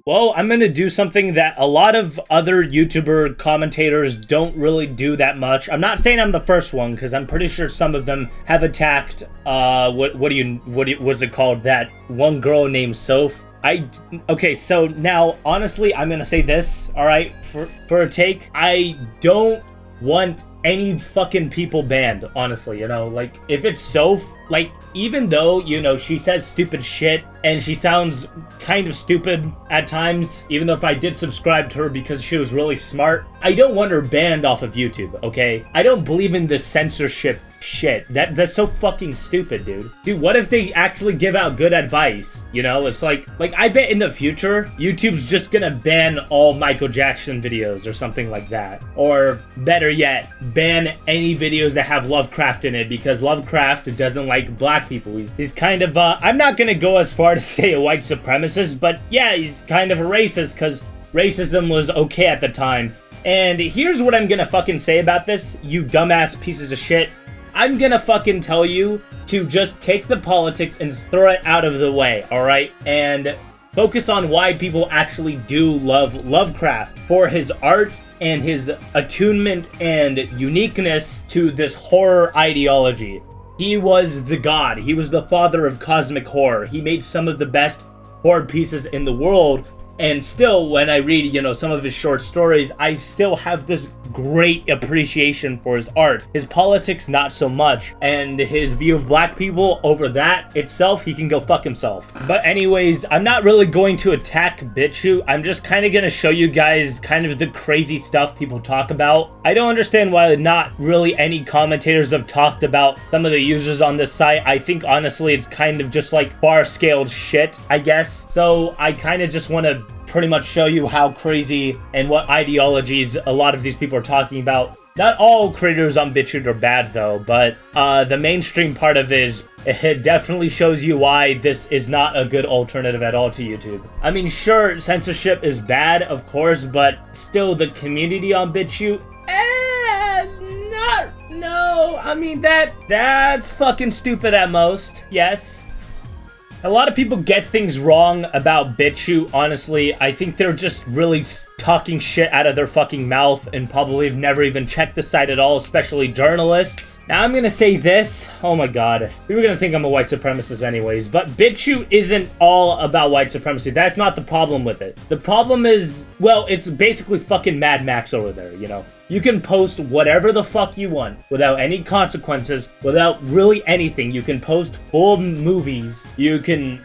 Well, I'm gonna do something that a lot of other YouTuber commentators don't really do that much. I'm not saying I'm the first one, because I'm pretty sure some of them have attacked, what was it called? That one girl named Soph. Okay, so now, honestly, I'm gonna say this, alright, for a take. I don't want any fucking people banned, honestly, you know? Like, if it's Soph, like, even though, you know, she says stupid shit, and she sounds kind of stupid at times, even though if I did subscribe to her because she was really smart, I don't want her banned off of YouTube, okay? I don't believe in this censorship shit. That's so fucking stupid, dude. Dude, what if they actually give out good advice? You know, it's like I bet in the future, YouTube's just gonna ban all Michael Jackson videos or something like that. Or better yet, ban any videos that have Lovecraft in it, because Lovecraft doesn't like black people. He's kind of, I'm not gonna go as far to say a white supremacist, but yeah, he's kind of a racist, because racism was okay at the time. And here's what I'm gonna fucking say about this, you dumbass pieces of shit. I'm gonna fucking tell you to just take the politics and throw it out of the way, alright? And focus on why people actually do love Lovecraft, for his art and his attunement and uniqueness to this horror ideology. He was the god. He was the father of cosmic horror. He made some of the best horror pieces in the world. And still, when I read, you know, some of his short stories, I still have this great appreciation for his art. His politics, not so much. And his view of black people, over that itself, he can go fuck himself. But anyways, I'm not really going to attack Bitchute. I'm just kind of going to show you guys kind of the crazy stuff people talk about. I don't understand why not really any commentators have talked about some of the users on this site. I think, honestly, it's kind of just like far-scaled shit, I guess. So I kind of just want to pretty much show you how crazy and what ideologies a lot of these people are talking about. Not all creators on Bitchute are bad though, but the mainstream part of it definitely shows you why this is not a good alternative at all to YouTube. I mean, sure, censorship is bad, of course, but still the community on Bitchute, no, I mean, that's fucking stupid at most, yes. A lot of people get things wrong about Bitchute, honestly. I think they're just really talking shit out of their fucking mouth and probably have never even checked the site at all, especially journalists. Now I'm gonna say this. Oh my god. We were gonna think I'm a white supremacist anyways, but Bitchute isn't all about white supremacy. That's not the problem with it. The problem is, well, it's basically fucking Mad Max over there, you know? You can post whatever the fuck you want without any consequences, without really anything. You can post full movies. You can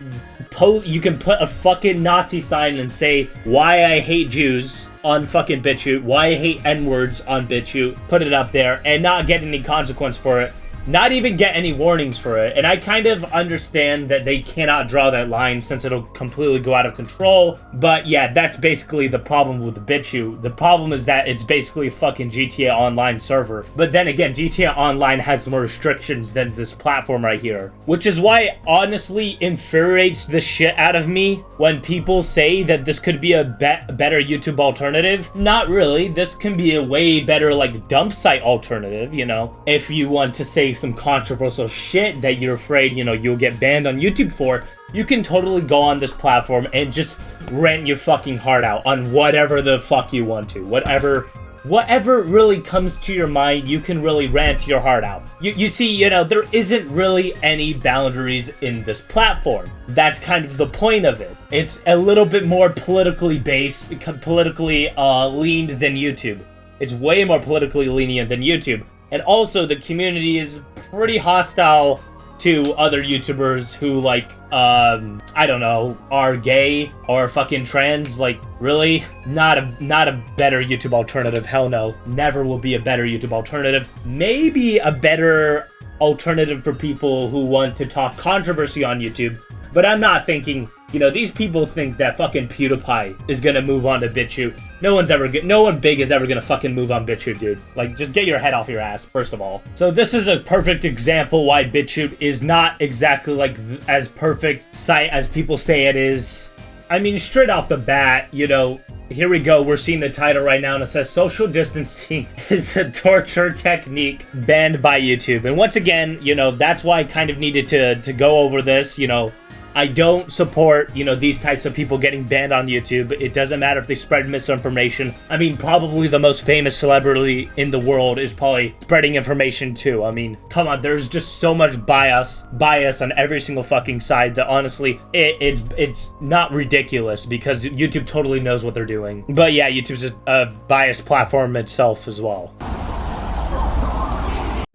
put a fucking Nazi sign and say, "Why I hate Jews" on fucking Bitchute, "Why I hate N-words" on Bitchute, put it up there and not get any consequence for it. Not even get any warnings for it. And I kind of understand that they cannot draw that line since it'll completely go out of control. But yeah, that's basically the problem with Bitchute. The problem is that it's basically a fucking GTA Online server. But then again, GTA Online has more restrictions than this platform right here. Which is why it honestly infuriates the shit out of me when people say that this could be a better YouTube alternative. Not really. This can be a way better, like, dump site alternative, you know, if you want to say some controversial shit that you're afraid, you know, you'll get banned on YouTube for. You can totally go on this platform and just rant your fucking heart out on whatever the fuck you want to. Whatever really comes to your mind, you can really rant your heart out. You see, you know, there isn't really any boundaries in this platform. That's kind of the point of it. It's a little bit more politically based, politically leaned than YouTube. It's way more politically lenient than YouTube. And also, the community is pretty hostile to other YouTubers who, like, I don't know, are gay or fucking trans. Like, really? Not a better YouTube alternative. Hell no. Never will be a better YouTube alternative. Maybe a better alternative for people who want to talk controversy on YouTube. But I'm not thinking, you know, these people think that fucking PewDiePie is gonna move on to Bitchute. No one big is ever gonna fucking move on Bitchute, dude. Like, just get your head off your ass, first of all. So this is a perfect example why Bitchute is not exactly like as perfect site as people say it is. I mean, straight off the bat, you know, here we go. We're seeing the title right now and it says social distancing is a torture technique banned by YouTube. And once again, you know, that's why I kind of needed to go over this, you know. I don't support, you know, these types of people getting banned on YouTube. It doesn't matter if they spread misinformation. I mean, probably the most famous celebrity in the world is probably spreading information too. I mean, come on, there's just so much bias on every single fucking side that honestly, it's not ridiculous because YouTube totally knows what they're doing. But yeah, YouTube's a biased platform itself as well.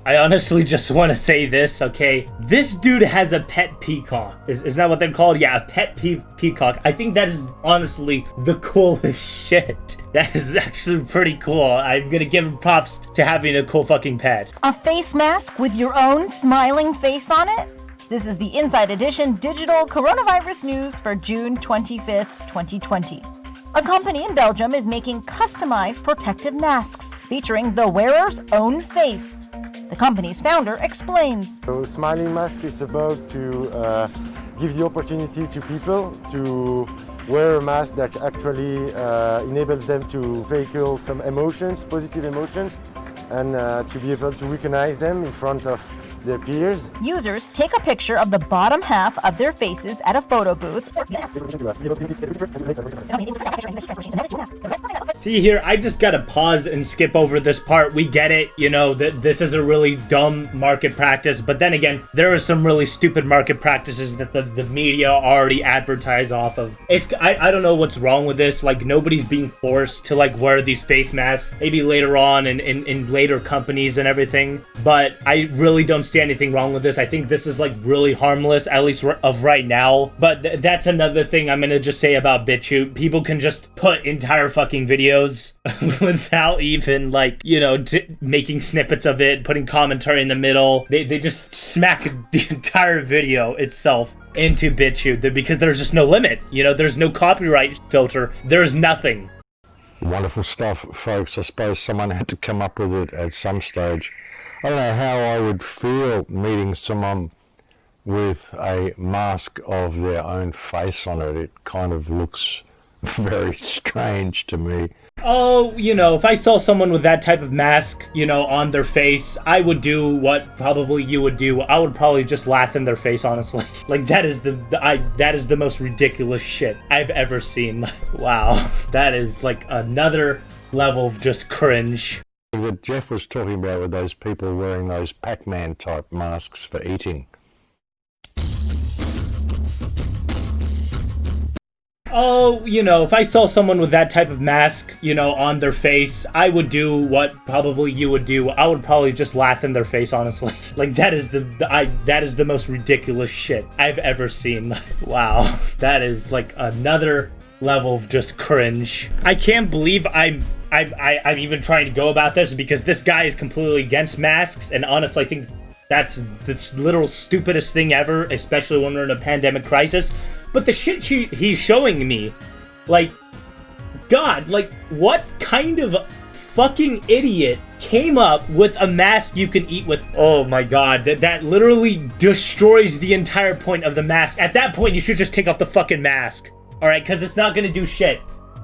I honestly just want to say this, okay? This dude has a pet peacock. Is that what they're called? Yeah, a pet peacock. I think that is honestly the coolest shit. That is actually pretty cool. I'm gonna give him props to having a cool fucking pet. A face mask with your own smiling face on it? This is the Inside Edition digital coronavirus news for June 25th, 2020. A company in Belgium is making customized protective masks featuring the wearer's own face. The company's founder explains. So Smiling Mask is about to give the opportunity to people to wear a mask that actually enables them to vehicle some emotions, positive emotions, and to be able to recognize them in front of their peers. Users take a picture of the bottom half of their faces at a photo booth. See here, I just gotta pause and skip over this part. We get it, you know, that this is a really dumb market practice, but then again, there are some really stupid market practices that the media already advertise off of. I don't know what's wrong with this. Like, nobody's being forced to like wear these face masks, maybe later on in later companies and everything, but I really don't see anything wrong with this. I think this is like really harmless, at least of right now. But that's another thing I'm gonna just say about Bitchute. People can just put entire fucking videos without even like, you know, making snippets of it, putting commentary in the middle. They just smack the entire video itself into Bitchute because there's just no limit. You know, there's no copyright filter. There's nothing. Wonderful stuff, folks. I suppose someone had to come up with it at some stage. I don't know how I would feel meeting someone with a mask of their own face on it. It kind of looks very strange to me. Oh, you know, if I saw someone with that type of mask, you know, on their face, I would do what probably you would do. I would probably just laugh in their face, honestly. Like, that is the most ridiculous shit I've ever seen. Wow, that is like another level of just cringe. What Jeff was talking about with those people wearing those Pac-Man type masks for eating. Oh, you know, if I saw someone with that type of mask, you know, on their face, I would do what probably you would do. I would probably just laugh in their face, honestly. Like, that is the most ridiculous shit I've ever seen. Wow, that is like another level of just cringe. I can't believe I'm even trying to go about this because this guy is completely against masks, and honestly, I think that's the literal stupidest thing ever, especially when we're in a pandemic crisis. But the shit he's showing me, like, God, like, what kind of fucking idiot came up with a mask you can eat with? Oh my God, that literally destroys the entire point of the mask. At that point, you should just take off the fucking mask, all right? Because it's not gonna do shit.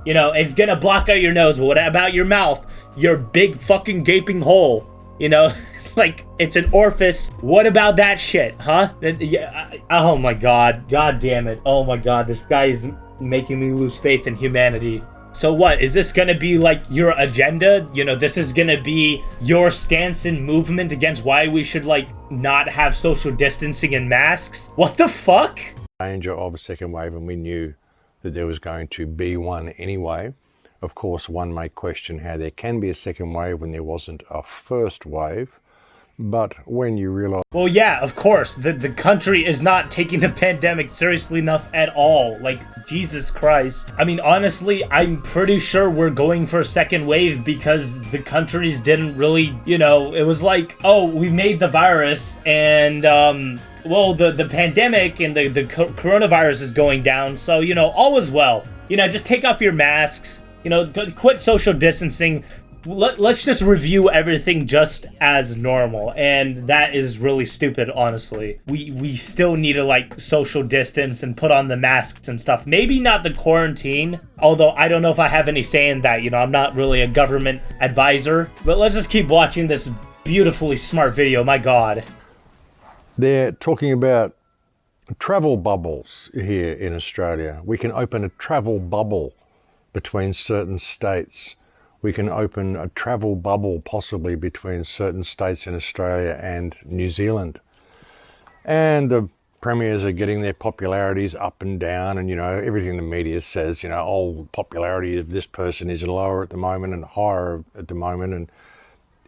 You know, it's gonna block out your nose, but what about your mouth? Your big fucking gaping hole, you know? Like, it's an orifice. What about that shit, huh? Oh my God. God damn it. Oh my God, this guy is making me lose faith in humanity. So what, is this gonna be like your agenda? You know, this is gonna be your stance and movement against why we should like not have social distancing and masks? What the fuck? Danger of a second wave, and we knew that there was going to be one anyway. Of course, one may question how there can be a second wave when there wasn't a first wave. But when you realize... Well, yeah, of course. The country is not taking the pandemic seriously enough at all. Like, Jesus Christ. I mean, honestly, I'm pretty sure we're going for a second wave because the countries didn't really, you know, it was like, oh, we made the virus and, well, the pandemic and the coronavirus is going down. So, you know, all is well. You know, just take off your masks, you know, quit social distancing. Let's just review everything just as normal, and that is really stupid, honestly. We still need to, like, social distance and put on the masks and stuff. Maybe not the quarantine, although I don't know if I have any say in that, you know, I'm not really a government advisor. But let's just keep watching this beautifully smart video, my God. They're talking about travel bubbles here in Australia. We can open a travel bubble between certain states. We can open a travel bubble possibly between certain states in Australia and New Zealand. And the premiers are getting their popularities up and down, and, you know, everything the media says, you know, oh, popularity of this person is lower at the moment and higher at the moment, and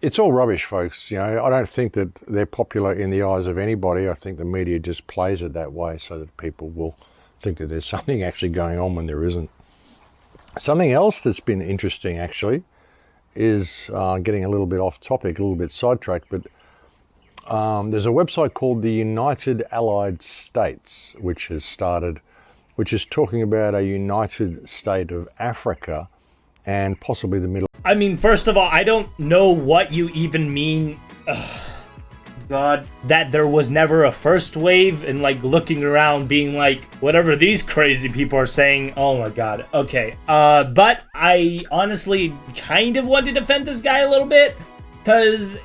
it's all rubbish, folks. You know, I don't think that they're popular in the eyes of anybody. I think the media just plays it that way so that people will think that there's something actually going on when there isn't. Something else that's been interesting, actually, is getting a little bit off topic, a little bit sidetracked, but there's a website called the United Allied States, which has started, which is talking about a united state of Africa and possibly the Middle. I mean, first of all, I don't know what you even mean. God, that there was never a first wave, and like looking around being like, whatever these crazy people are saying, oh my God. Okay, but I honestly kind of want to defend this guy a little bit, because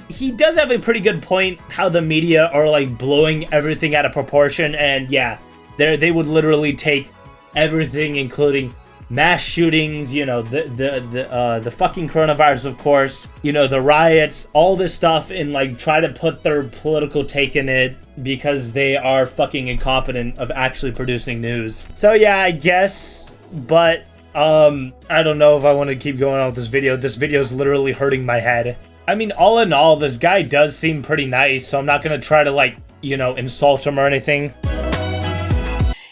he does have a pretty good point how the media are like blowing everything out of proportion, and yeah, they would literally take everything, including mass shootings, you know, the fucking coronavirus, of course, you know, the riots, all this stuff, and like try to put their political take in it because they are fucking incompetent of actually producing news. So yeah, I guess, but I don't know if I want to keep going on with this video. This video is literally hurting my head. I mean, all in all, this guy does seem pretty nice, so I'm not gonna try to, like, you know, insult him or anything.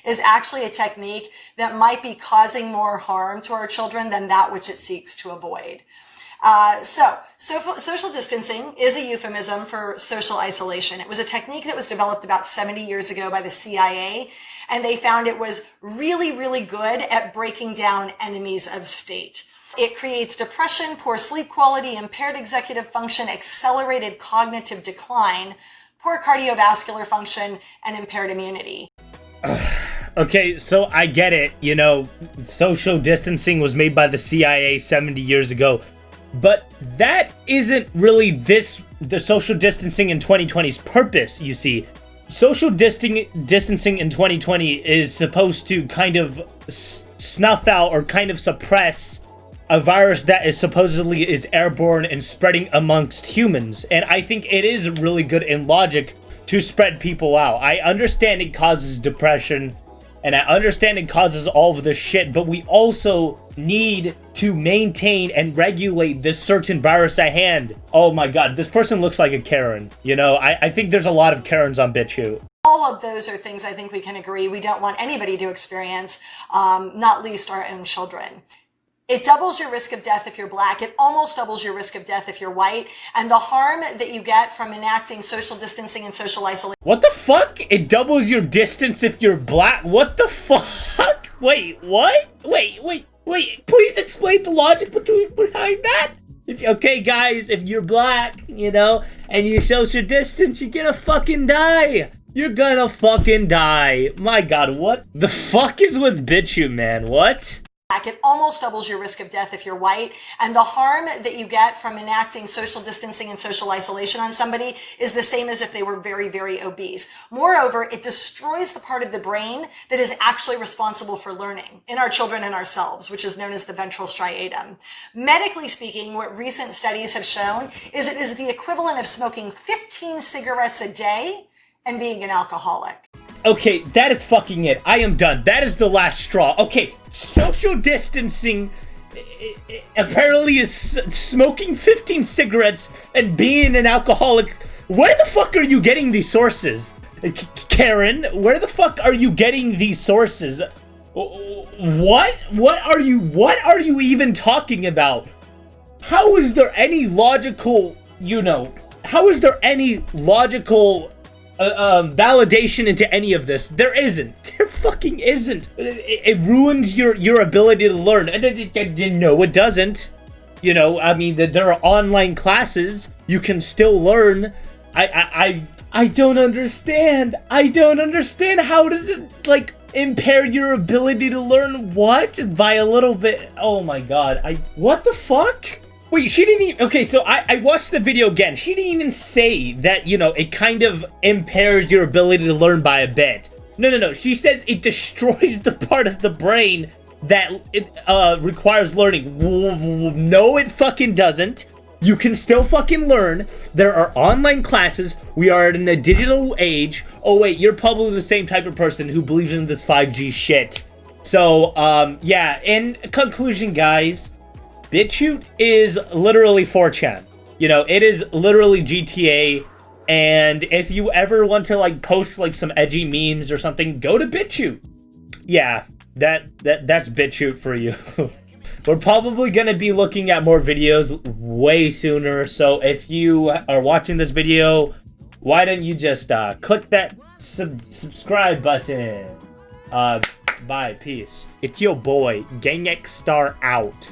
Is actually a technique that might be causing more harm to our children than that which it seeks to avoid. Social distancing is a euphemism for social isolation. It was a technique that was developed about 70 years ago by the CIA, and they found it was really, really good at breaking down enemies of state. It creates depression, poor sleep quality, impaired executive function, accelerated cognitive decline, poor cardiovascular function, and impaired immunity. Okay, so I get it, you know, social distancing was made by the CIA 70 years ago, but that isn't really the social distancing in 2020's purpose, you see. Social distancing in 2020 is supposed to kind of snuff out or kind of suppress a virus that is supposedly is airborne and spreading amongst humans, and I think it is really good in logic to spread people out. I understand it causes depression, and I understand it causes all of this shit, but we also need to maintain and regulate this certain virus at hand. Oh my God, this person looks like a Karen. You know, I think there's a lot of Karens on Bitchute. All of those are things I think we can agree we don't want anybody to experience, not least our own children. It doubles your risk of death if you're black. It almost doubles your risk of death if you're white. And the harm that you get from enacting social distancing and social isolation. What the fuck? It doubles your distance if you're black? What the fuck? Wait, what? Wait. Please explain the logic behind that. Okay, guys, if you're black, you know, and you social distance, you're gonna fucking die. You're gonna fucking die. My God, what the fuck is with Bitchute, man? What? It almost doubles your risk of death if you're white. And the harm that you get from enacting social distancing and social isolation on somebody is the same as if they were very, very obese. Moreover, it destroys the part of the brain that is actually responsible for learning in our children and ourselves, which is known as the ventral striatum. Medically speaking, what recent studies have shown is it is the equivalent of smoking 15 cigarettes a day and being an alcoholic. Okay, that is fucking it. I am done. That is the last straw. Okay, social distancing apparently is smoking 15 cigarettes and being an alcoholic. Where the fuck are you getting these sources? Karen, where the fuck are you getting these sources? What are you even talking about? How is there any logical, you know, how is there any logical validation into any of this? There isn't. There fucking isn't. It ruins your ability to learn. No, it doesn't. You know, I mean, there are online classes. You can still learn. I don't understand. I don't understand. How does it, like, impair your ability to learn what? By a little bit. Oh my God. What the fuck? Wait, she didn't even... Okay, so I watched the video again. She didn't even say that, you know, it kind of impairs your ability to learn by a bit. No. She says it destroys the part of the brain that it requires learning. No, it fucking doesn't. You can still fucking learn. There are online classes. We are in a digital age. Oh, wait, you're probably the same type of person who believes in this 5G shit. So, yeah, in conclusion, guys, Bitchute is literally 4chan. You know, it is literally GTA. And if you ever want to, like, post, like, some edgy memes or something, go to Bitchute. Yeah, that's Bitchute for you. We're probably going to be looking at more videos way sooner. So if you are watching this video, why don't you just click that subscribe button. Bye, peace. It's your boy, Gang X Star out.